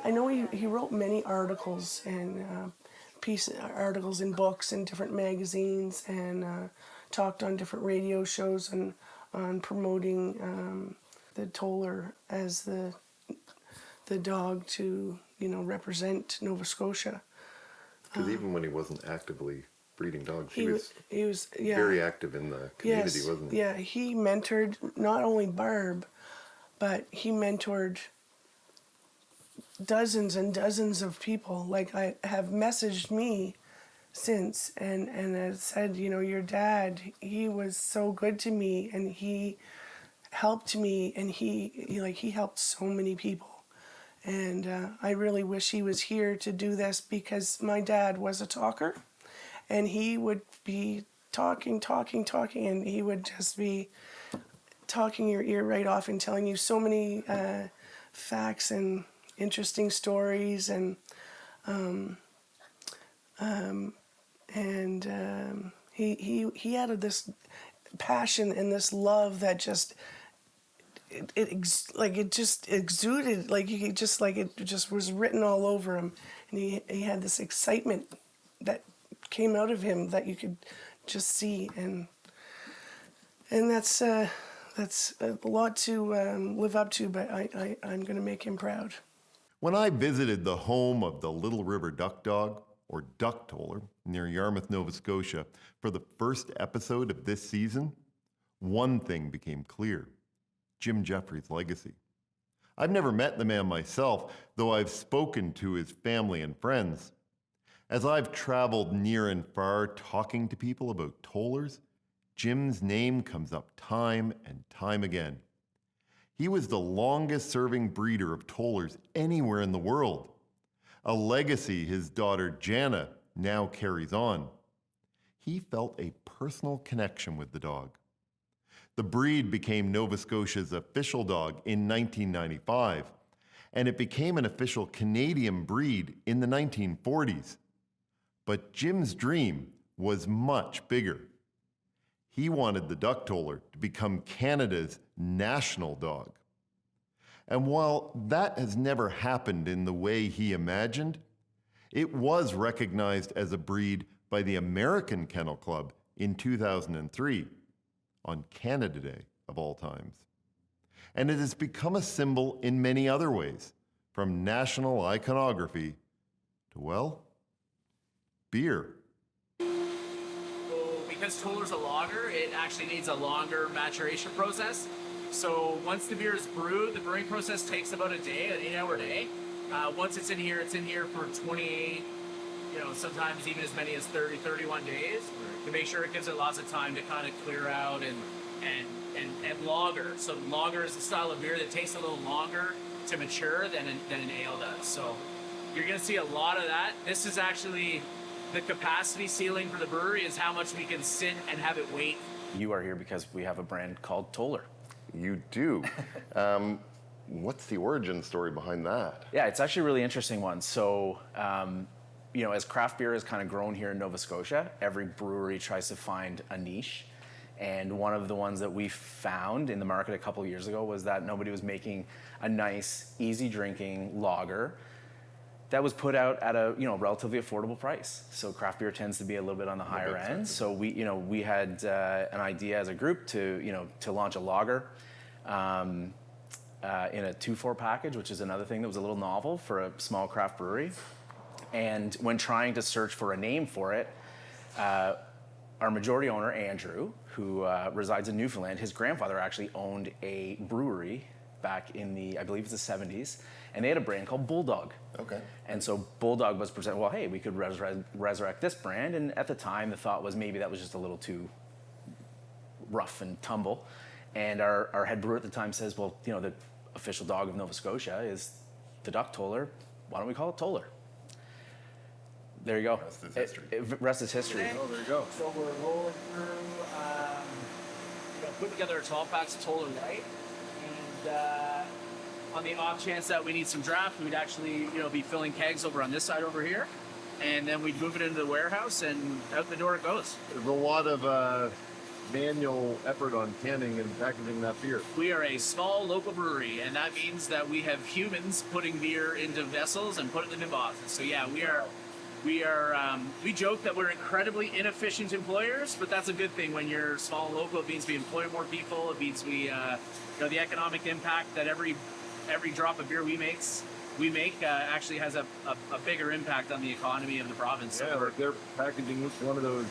I know he wrote many articles and articles in books and different magazines, and talked on different radio shows and on promoting the Toller as the dog to represent Nova Scotia. Because even when he wasn't actively breeding dogs, he was yeah, very active in the community, yes, wasn't he? Yeah, he mentored not only Barb, but he mentored dozens and dozens of people. Like, I have messaged me since and has said, your dad, he was so good to me, and he helped me, and he helped so many people. And I really wish he was here to do this, because my dad was a talker, and he would be talking, and he would just be talking your ear right off and telling you so many facts and interesting stories, and he had this passion and this love that just it just exuded, it just was written all over him, and he had this excitement that came out of him that you could just see, and that's a lot to live up to, but I'm going to make him proud. When I visited the home of the Little River Duck Dog, or Duck Toller, near Yarmouth, Nova Scotia, for the first episode of this season, one thing became clear: Jim Jeffrey's legacy. I've never met the man myself, though I've spoken to his family and friends. As I've traveled near and far talking to people about tollers, Jim's name comes up time and time again. He was the longest-serving breeder of tollers anywhere in the world, a legacy his daughter Jana now carries on. He felt a personal connection with the dog. The breed became Nova Scotia's official dog in 1995, and it became an official Canadian breed in the 1940s. But Jim's dream was much bigger. He wanted the Duck Toller to become Canada's national dog. And while that has never happened in the way he imagined, it was recognized as a breed by the American Kennel Club in 2003, on Canada Day of all times. And it has become a symbol in many other ways, from national iconography to, well, beer. Because Toller's a lager, it actually needs a longer maturation process. So once the beer is brewed, the brewing process takes about a day, an 8-hour day. Once it's in here for 28, sometimes even as many as 30, 31 days to make sure it gives it lots of time to kind of clear out and lager. So lager is the style of beer that takes a little longer to mature than an ale does. So you're going to see a lot of that. This is actually the capacity ceiling for the brewery, is how much we can sit and have it wait. You are here because we have a brand called Toller. You do. What's the origin story behind that? Yeah, it's actually a really interesting one. So, as craft beer has kind of grown here in Nova Scotia, every brewery tries to find a niche. And one of the ones that we found in the market a couple of years ago was that nobody was making a nice, easy drinking lager that was put out at a relatively affordable price. So craft beer tends to be a little bit on the higher end. So we had an idea as a group to launch a lager in a 2-4 package, which is another thing that was a little novel for a small craft brewery. And when trying to search for a name for it, our majority owner, Andrew, who resides in Newfoundland, his grandfather actually owned a brewery back in I believe it's the 70s, and they had a brand called Bulldog. Okay. And so Bulldog was presented, well, hey, we could resurrect this brand, and at the time the thought was maybe that was just a little too rough and tumble. And our head brewer at the time says, well, the official dog of Nova Scotia is the Duck Toller. Why don't we call it Toller? There you go. Rest is history. Rest is history. Oh, there you go. So we're rolling through, putting together our 12 packs of Toller Light, and on the off chance that we need some draft, we'd actually, be filling kegs over on this side over here, and then we'd move it into the warehouse, and out the door it goes. There's a lot of manual effort on canning and packaging that beer? We are a small local brewery, and that means that we have humans putting beer into vessels and putting them in boxes. So yeah, we joke that we're incredibly inefficient employers, but that's a good thing. When you're small and local, it means we employ more people. It means we, the economic impact that every drop of beer we make actually has a bigger impact on the economy of the province. Yeah, like they're packaging each one of those.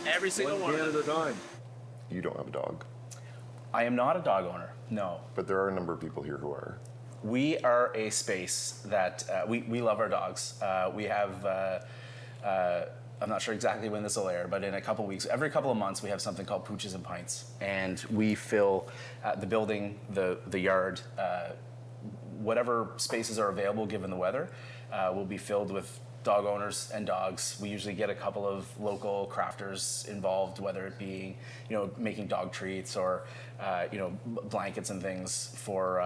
Every single one can of at them. a time. You don't have a dog, I am not a dog owner, no. but there are a number of people here who are. We are a space that we love our dogs. We have, I'm not sure exactly when this will air, but in a couple weeks, every couple of months, we have something called Pooches and Pints. And we fill the building, the yard, whatever spaces are available given the weather, will be filled with dog owners and dogs. We usually get a couple of local crafters involved, whether it be, making dog treats or, blankets and things for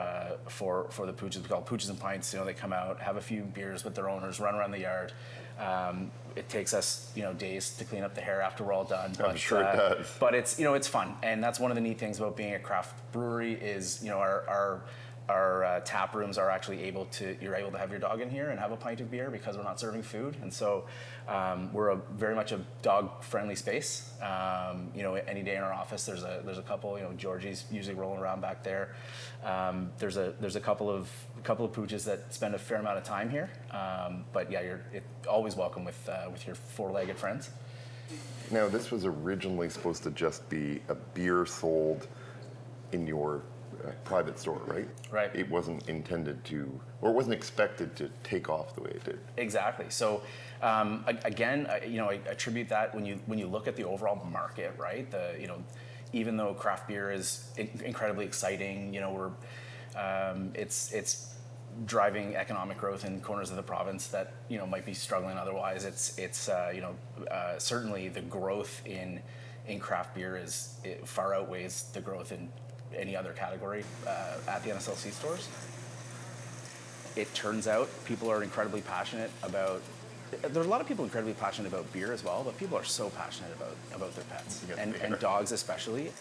the pooches. We call it Pooches and Pints. They come out, have a few beers with their owners, run around the yard. It takes us, days to clean up the hair after we're all done. I'm sure it does. But it's, it's fun, and that's one of the neat things about being a craft brewery is, our tap rooms are actually you're able to have your dog in here and have a pint of beer because we're not serving food. And so we're very much a dog-friendly space. Any day in our office, there's a couple, Georgie's usually rolling around back there. There's a couple of pooches that spend a fair amount of time here. But yeah, you're always welcome with your four-legged friends. Now, this was originally supposed to just be a beer sold in your private store, right? Right. It wasn't intended to, or it wasn't expected to take off the way it did. Exactly. So, again, I attribute that when you look at the overall market, right? Even though craft beer is incredibly exciting, it's driving economic growth in corners of the province that might be struggling otherwise. It's certainly the growth in craft beer far outweighs the growth in any other category at the NSLC stores. It turns out people are incredibly passionate about. There's a lot of people incredibly passionate about beer as well, but people are so passionate about their pets and dogs especially.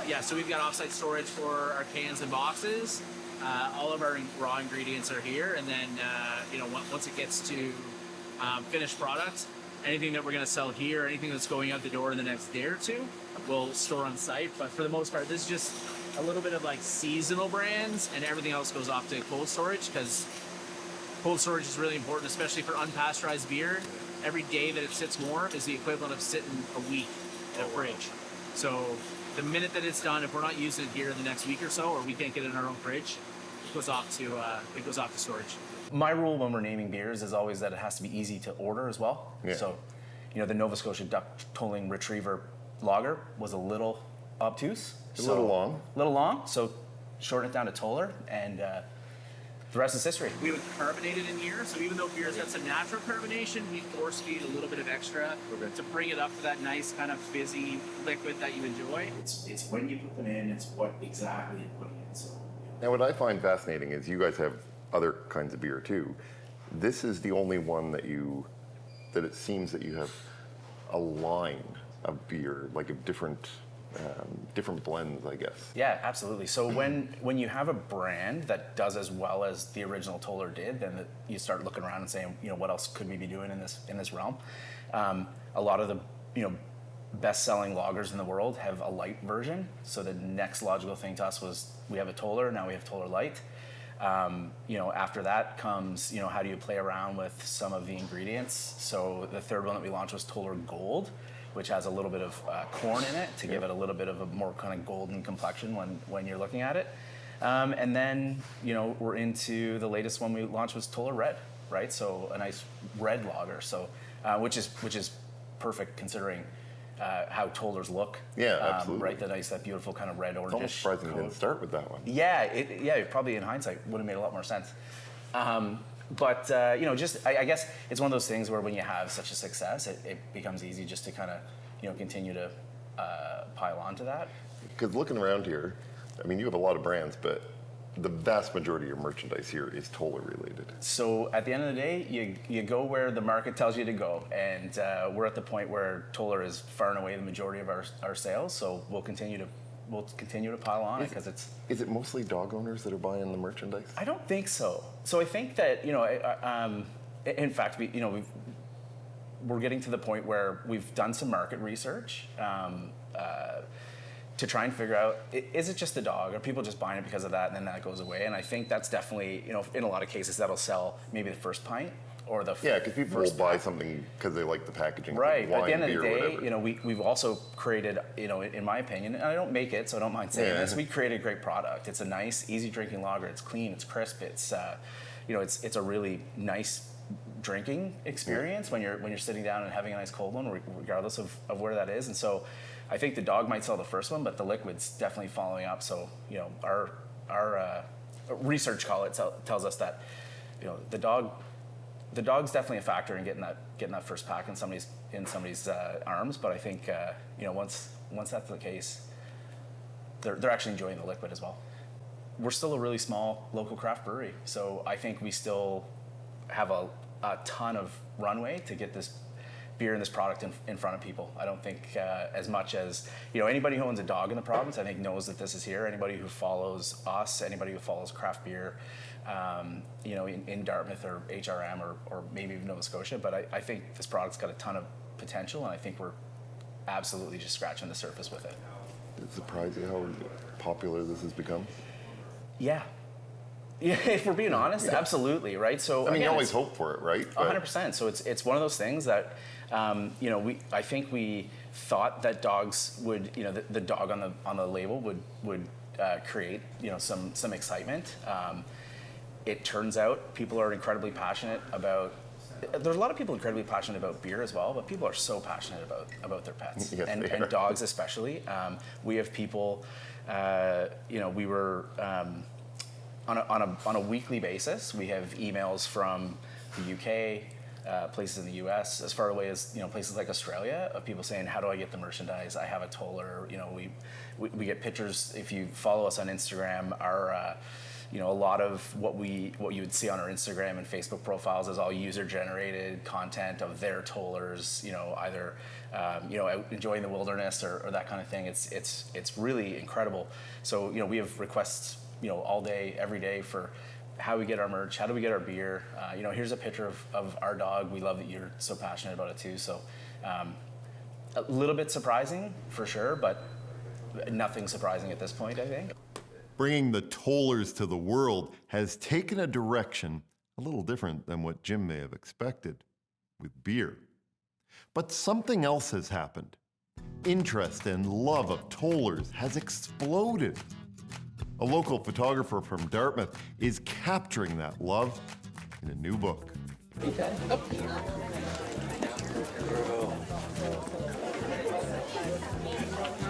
Yeah, so we've got offsite storage for our cans and boxes. All of our raw ingredients are here, and then once it gets to finished product, anything that we're going to sell here, anything that's going out the door in the next day or two, we'll store on site. But for the most part, this is just a little bit of like seasonal brands, and everything else goes off to cold storage because cold storage is really important, especially for unpasteurized beer. Every day that it sits warm is the equivalent of sitting a week in a fridge. So the minute that it's done, if we're not using it here in the next week or so, or we can't get it in our own fridge, it goes off to storage. My rule when we're naming beers is always that it has to be easy to order as well. Yeah. So, the Nova Scotia Duck Tolling Retriever lager was a little obtuse. A little long. So shorten it down to Toller, and the rest is history. We would carbonate it in here, so even though beer's got some natural carbonation, we force feed a little bit of extra to bring it up to that nice kind of fizzy liquid that you enjoy. It's when you put them in, it's what exactly you're putting in. So. Now, what I find fascinating is you guys have other kinds of beer too. This is the only one that it seems that you have a line of beer, like of different blends, I guess. Yeah, absolutely. So when you have a brand that does as well as the original Toller did, then you start looking around and saying, what else could we be doing in this realm? A lot of the best-selling lagers in the world have a light version. So the next logical thing to us was we have a Toller, now we have Toller Light. After that comes, how do you play around with some of the ingredients? So the third one that we launched was Toller Gold, which has a little bit of corn in it to give it a little bit of a more kind of golden complexion when you're looking at it. And then, we're into the latest one we launched was Toller Red, right? So a nice red lager, so which is perfect considering how Tollers look. Yeah, absolutely. Right, that beautiful kind of red orange. It's almost surprising you didn't start with that one. Yeah, probably in hindsight would have made a lot more sense. I guess it's one of those things where when you have such a success, it becomes easy just to kind of, continue to pile onto that. Because looking around here, I mean, you have a lot of brands, but the vast majority of your merchandise here is Toller related. So at the end of the day, you go where the market tells you to go, and we're at the point where Toller is far and away the majority of our sales. So we'll continue to pile on it because it's. Is it mostly dog owners that are buying the merchandise? I don't think so. So I think that in fact, we're getting to the point where we've done some market research. To try and figure out, is it just the dog? Are people just buying it because of that and then that goes away? And I think that's definitely, in a lot of cases, that'll sell maybe the first pint or the Yeah, because people will buy something because they like the packaging. Right. Wine, At the end of the beer, day, we've also created, in my opinion, and I don't make it, so I don't mind saying this, we created a great product. It's a nice, easy drinking lager. It's clean, it's crisp, it's a really nice drinking experience when you're sitting down and having a nice cold one, regardless of where that is. And so I think the dog might sell the first one, but the liquid's definitely following up. So our research tells us that the dog's definitely a factor in getting that first pack in somebody's arms. But I think once that's the case, they're actually enjoying the liquid as well. We're still a really small local craft brewery, so I think we still have a ton of runway to get this beer and this product in front of people. I don't think as much as anybody who owns a dog in the province, I think knows that this is here. Anybody who follows us, anybody who follows craft beer, in Dartmouth or HRM or maybe even Nova Scotia. But I think this product's got a ton of potential, and I think we're absolutely just scratching the surface with it. Does it surprise you how popular this has become? Yeah. Yeah, if we're being honest, absolutely, right? So I mean, again, you always hope for it, right? 100%. So it's one of those things that I think we thought that dogs would, the dog on the label would create some excitement. It turns out people are incredibly passionate about. There's a lot of people incredibly passionate about beer as well, but people are so passionate about their pets Yes, and dogs especially. We have people. We were. On a weekly basis, we have emails from the UK, places in the US, as far away as places like Australia, of people saying, "How do I get the merchandise? I have a Toller." We get pictures. If you follow us on Instagram, our a lot of what you would see on our Instagram and Facebook profiles is all user-generated content of their Tollers. Either out enjoying the wilderness or that kind of thing. It's really incredible. So we have requests. All day, every day for how we get our merch, how do we get our beer. Here's a picture of our dog. We love that you're so passionate about it too. So a little bit surprising for sure, but nothing surprising at this point, I think. Bringing the Tollers to the world has taken a direction a little different than what Jim may have expected with beer. But something else has happened. Interest and love of Tollers has exploded. A local photographer from Dartmouth is capturing that love in a new book.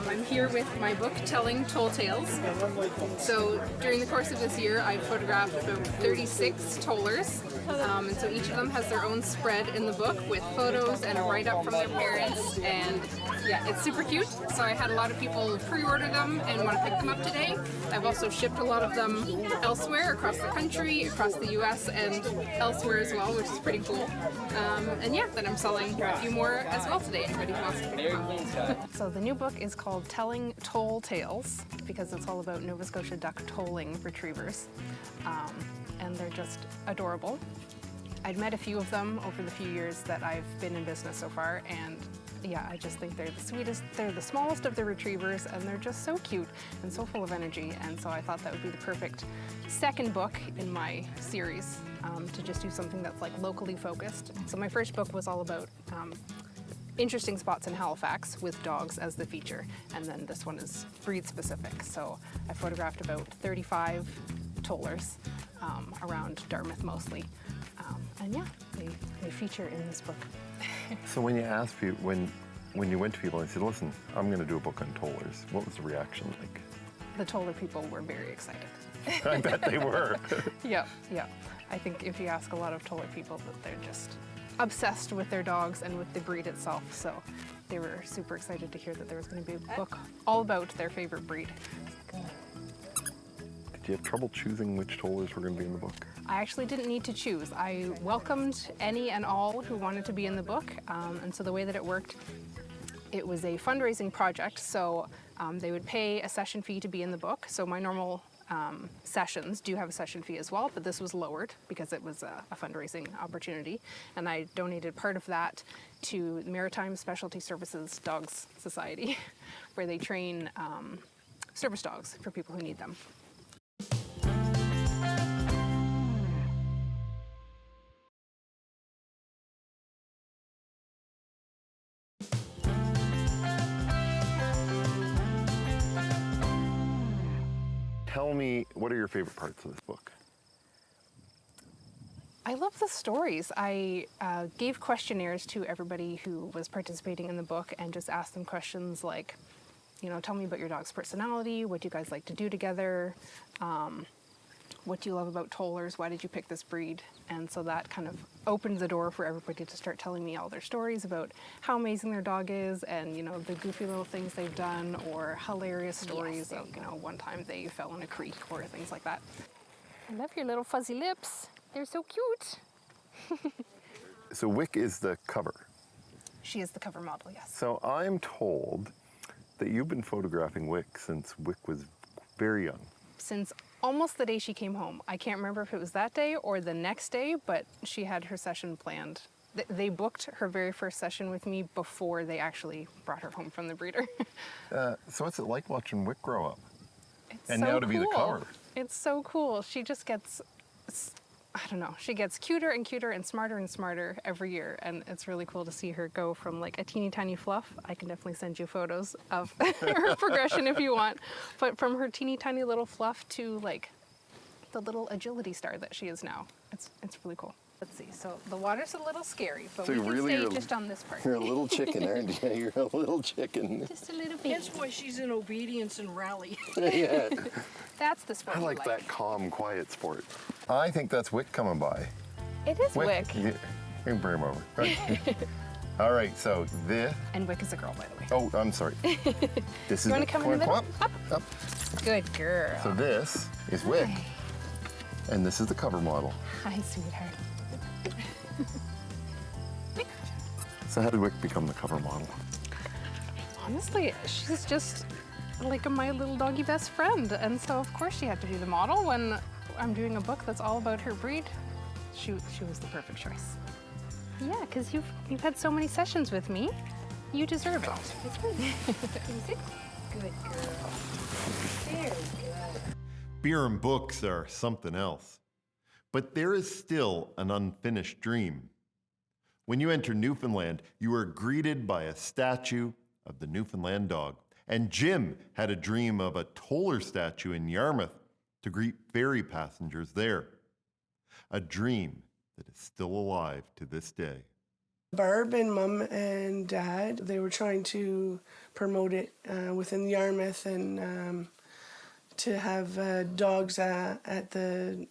I'm here with my book, Telling Toll Tales. So during the course of this year, I've photographed about 36 tollers. And so each of them has their own spread in the book with photos and a write-up from their parents. And yeah, it's super cute. So I had a lot of people pre-order them and want to pick them up today. I've also shipped a lot of them elsewhere, across the country, across the US, and elsewhere as well, which is pretty cool. And yeah, then I'm selling a few more as well today. Anybody who wants to pick them up. So the new book is called Telling Toll Tales because it's all about Nova Scotia Duck Tolling Retrievers. And they're just adorable. I'd met a few of them over the few years that I've been in business so far, and yeah, I just think they're the sweetest. They're the smallest of the retrievers, and they're just so cute and so full of energy, and so I thought that would be the perfect second book in my series to just do something that's like locally focused. So my first book was all about interesting spots in Halifax with dogs as the feature, and then this one is breed specific. So I photographed about 35 tollers around Dartmouth mostly. And yeah, they feature in this book. So when you asked people, when you went to people and said, "Listen, I'm going to do a book on Tollers," what was the reaction like? The toller people were very excited. I bet they were. Yeah. I think if you ask a lot of toller people, that they're just obsessed with their dogs and with the breed itself. So they were super excited to hear that there was going to be a book all about their favorite breed. Did you have trouble choosing which tollers were going to be in the book? I actually didn't need to choose. I welcomed any and all who wanted to be in the book. And so the way that it worked, it was a fundraising project. So they would pay a session fee to be in the book. So my normal sessions do have a session fee as well, but this was lowered because it was a fundraising opportunity. And I donated part of that to the Maritime Specialty Services Dogs Society, where they train service dogs for people who need them. Tell me, what are your favorite parts of this book? I love the stories. I gave questionnaires to everybody who was participating in the book and just asked them questions like, you know, tell me about your dog's personality, what do you guys like to do together, what do you love about tollers, why did you pick this breed? And so that kind of opened the door for everybody to start telling me all their stories about how amazing their dog is and, you know, the goofy little things they've done or hilarious stories of, you know, one time they fell in a creek or things like that. I love your little fuzzy lips. They're so cute. So Wick is the cover. She is the cover model, yes. So I'm told that you've been photographing Wick since Wick was very young. Since almost the day she came home. I can't remember if it was that day or the next day, but she had her session planned. They booked her very first session with me before they actually brought her home from the breeder. So what's it like watching Wick grow up? It's And so now to be the cool. cover. It's so cool. She just gets, I don't know, she gets cuter and cuter and smarter every year. And it's really cool to see her go from like a teeny tiny fluff. I can definitely send you photos of her progression if you want. But from her teeny tiny little fluff to like the little agility star that she is now. It's really cool. Let's see, so the water's a little scary, but So we can really stay just on this part. You're a little chicken, aren't you? You're a little chicken. Just a little bit. That's why she's in obedience and rally. Yeah. That's the sport I we like that calm, quiet sport. I think that's Wick coming by. It is Wick. Yeah. You can bring him over. Right. All right, so this. And Wick is a girl, by the way. Oh, I'm sorry. This is. You want to come in the middle? Up. Good girl. So this is Wick, and this is the cover model. Hi, sweetheart. So how did Wick become the cover model? Honestly, she's just like my little doggy best friend. And so, of course, she had to be the model. When I'm doing a book that's all about her breed, she was the perfect choice. Yeah, because you've had so many sessions with me. You deserve it. Good girl. Very good. Beer and books are something else. But there is still an unfinished dream. When you enter Newfoundland, you are greeted by a statue of the Newfoundland dog. And Jim had a dream of a Toller statue in Yarmouth to greet ferry passengers there. A dream that is still alive to this day. Barb and Mum and Dad, they were trying to promote it within Yarmouth and to have dogs at the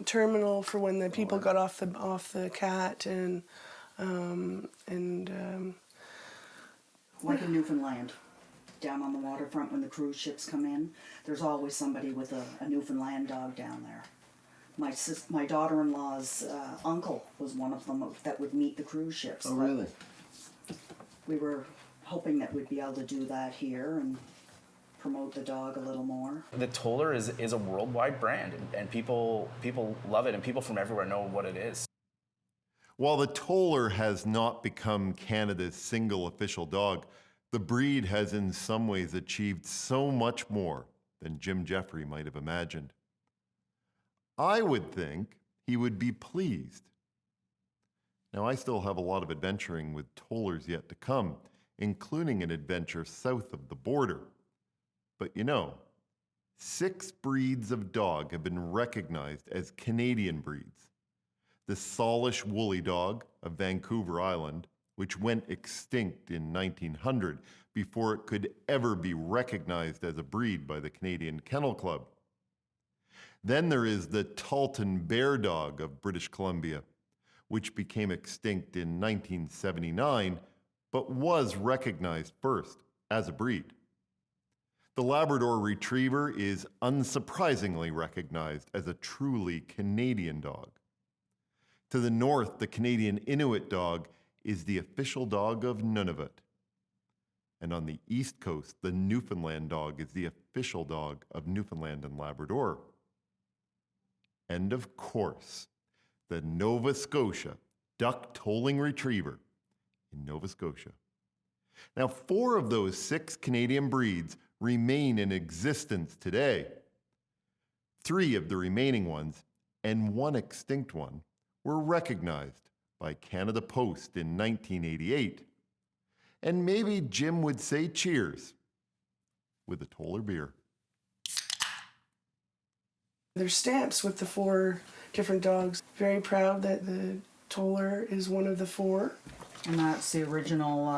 terminal for when the people got off the cat and Like in Newfoundland, down on the waterfront when the cruise ships come in, there's always somebody with a Newfoundland dog down there. My daughter-in-law's uncle was one of them that would meet the cruise ships. Oh, really? We were hoping that we'd be able to do that here and promote the dog a little more. The Toller is a worldwide brand, and people love it, and people from everywhere know what it is. While the Toller has not become Canada's single official dog, the breed has in some ways achieved so much more than Jim Jeffrey might have imagined. I would think he would be pleased. Now, I still have a lot of adventuring with Tollers yet to come, including an adventure south of the border. But you know, 6 breeds of dog have been recognized as Canadian breeds. The Salish woolly dog of Vancouver Island, which went extinct in 1900 before it could ever be recognized as a breed by the Canadian Kennel Club. Then there is the Talton Bear dog of British Columbia, which became extinct in 1979, but was recognized first as a breed. The Labrador Retriever is unsurprisingly recognized as a truly Canadian dog. To the north, the Canadian Inuit dog is the official dog of Nunavut. And on the east coast, the Newfoundland dog is the official dog of Newfoundland and Labrador. And of course, the Nova Scotia Duck Tolling Retriever in Nova Scotia. Now, 4 of those 6 Canadian breeds remain in existence today. 3 of the remaining ones, and 1 extinct one, were recognized by Canada Post in 1988. And maybe Jim would say cheers with a Toller beer. There's stamps with the 4 different dogs. Very proud that the Toller is one of the 4. And that's the original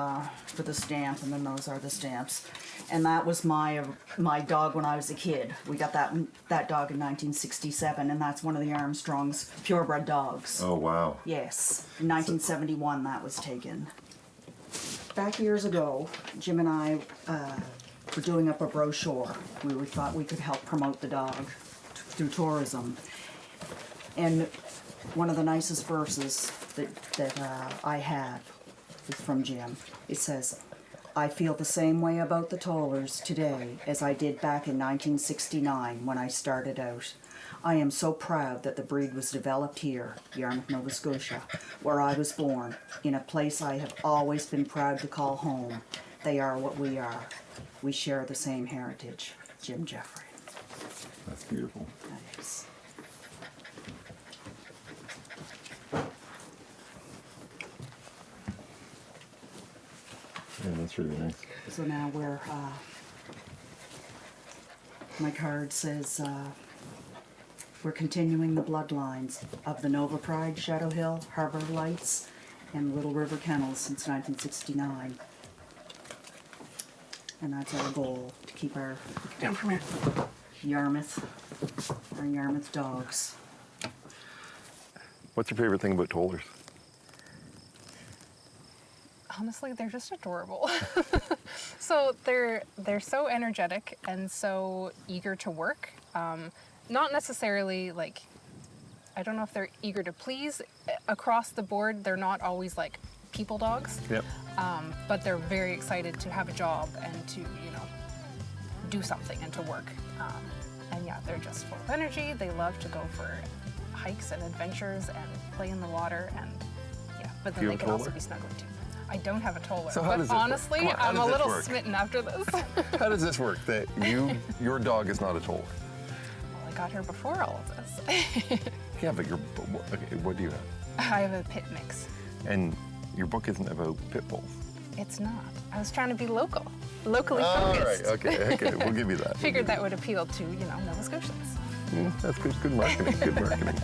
for the stamp, and then those are the stamps. And that was my dog when I was a kid. We got that dog in 1967, and that's one of the Armstrong's purebred dogs. Oh, wow. Yes, in 1971 that was taken. Back years ago, Jim and I were doing up a brochure. We thought we could help promote the dog through tourism. And one of the nicest verses that I have is from Jim. It says, "I feel the same way about the Tollers today as I did back in 1969 when I started out. I am so proud that the breed was developed here, Yarmouth, Nova Scotia, where I was born, in a place I have always been proud to call home. They are what we are. We share the same heritage." Jim Jeffrey. That's beautiful. That is. Yeah, that's really nice. So now my card says, we're continuing the bloodlines of the Nova Pride, Shadow Hill, Harbor Lights, and Little River Kennels since 1969. And that's our goal, to keep our Down from here. Yarmouth dogs. What's your favorite thing about Tollers? Honestly, they're just adorable. So they're so energetic and so eager to work. Not necessarily like, I don't know if they're eager to please. Across the board, they're not always like people dogs. Yep. But they're very excited to have a job and to, do something and to work. And yeah, they're just full of energy. They love to go for hikes and adventures and play in the water, and yeah, but then they can also be snuggly too. I don't have a Toller, So how but does this work? honestly, Come on, how I'm does a this little work? smitten after this. How does this work? That your dog is not a Toller? Well, I got her before all of this. Yeah, but okay, what do you have? I have a pit mix. And your book isn't about pit bulls. It's not. I was trying to be locally All focused. right, okay, we'll give you that. Figured that would appeal to, Nova Scotians. That's good marketing, good marketing.